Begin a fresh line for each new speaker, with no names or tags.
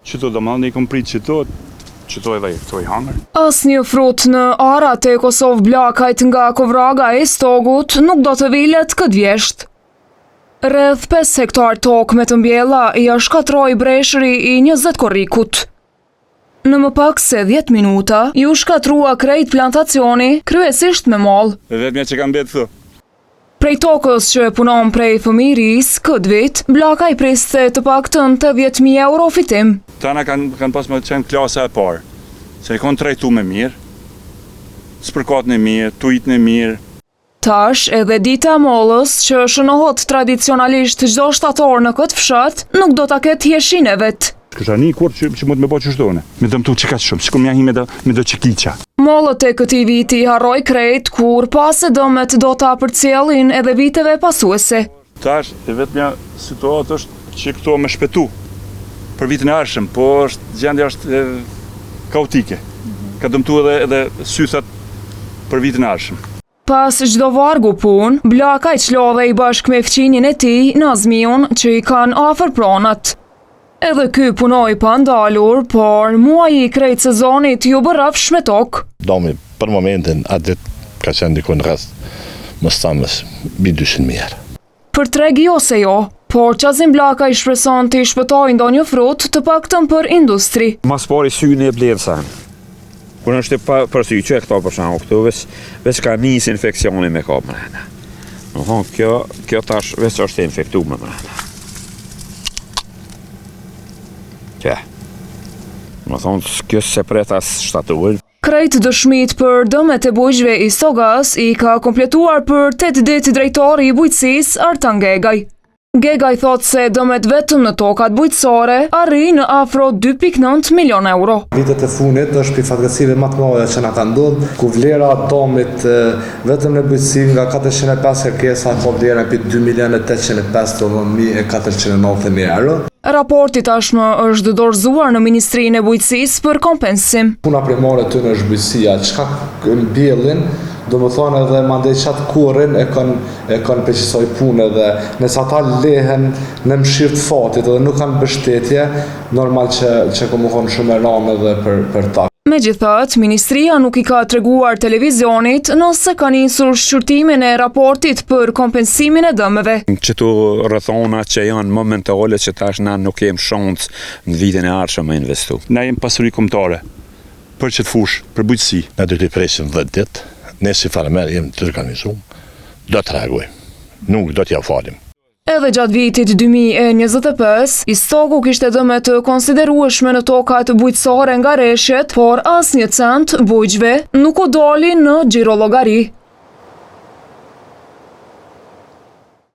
Qëto do më ne kom prit qëto edhe këto i hangër.
Asnjë frut në arat e Kosovë Bllakajt nga Kovraga e Stogut nuk do të vilet këtë vjesht. Rreth 5 hektar tokë me të mbjella ja shkatroi breshëri i 20 korrikut. Në më pak se 10 minuta, ju shkatrua krejt plantacioni, kryesisht me mall.
Vetëm që kam betë thë.
Prej tokës që punon prej fëmiris, këtë vit, Bllakaj priste të paktën 80.000 euro fitim.
Tana kanë pas më qenë klasa e parë, se i konë trajtu me mirë, spërkatën e mirë, tujtën e mirë.
Tash edhe dita e mollës që shënohet tradicionalisht çdo shtator në këtë fshat, nuk do ta ketë hjeshin e vet.
Kësha një kur që mund me bo që shtone, me dëmtu që ka shumë, që kom jahi me do qikilqa.
Mollët e këtij viti harroj krejt, kur pas e dëmet do ta përcjellin edhe viteve pasuese.
Tash, e vetëmja situatë është që këto me shpetu për vitin e arshëm, po gjendja është kaotike. Ka dëmtu edhe sythat për vitin e arshëm.
Pas çdo vargu punë, Bllakaj çlodhej bashkë me fqinjin e tij, Nazmiun, që i kanë afër pronat. Edhe ky punoi pa ndalur, por muaji i krejt sezonit ju bë rrafsh me tokë.
Domi për momentin atë ditë ka qenë diku në rreth mos thamës mbi 200.000 euro.
Për treg jo se jo, por Qazim Bllakaj shpreson të i shpëtojë ndonjë frut të paktën për industri.
Mas pari syni e blerësa. Kur është përsi që e këto për shkak këtu veç ka nis infeksioni me ka brenda. Do thonë kjo tash veç është infektuar me brenda. Që. Do thonë kjo se pret as shtatuar.
Krejt dëshmit për dëmet e bujqve i Stogas i ka kompletuar për 8 ditë drejtori i bujqësisë Artan Gegaj. Gegaj thot se dëmet vetëm në tokat bujqësore arrin në afro 2.9 milion euro.
Vitet e funit është për fatkeqësive më të mëdha që na kanë ndodhur, ku vlera dëmit vetëm në bujqësi nga 405 kërkesa ka vlerën për 2.850.490 euro.
Raporti tashmë është dorëzuar në Ministrinë e Bujqësisë për kompensim.
Puna primare të në është bujqësia, çka mbjellin, do më thonë edhe mandej qatë kurrin e kanë precisoj punë edhe nësa ta lehen në mshirë të fatit edhe nuk kanë bështetje, normal që këmë konë shumë e ranë edhe për ta.
Megjithatë, Ministria nuk i ka treguar televizionit nëse ka nisur shqyrtimin e raportit për kompensimin e dëmeve.
Qëtu rrethona që janë momentale që tash na nuk jem shans në vitin e ardhshëm me investu.
Na jem pasuri kombëtare për qëtë fush, për bujqësi.
Na do të presim 10 ditë, ne si farmer jem të organizuar, do të reagojmë, nuk do t'ja falim.
Edhe gjatë vitit 2025, i Stogu kishte dëme të konsiderueshme në tokat bujqësore nga reshjet, por asnjë cent bujqve nuk u doli në xhirologari.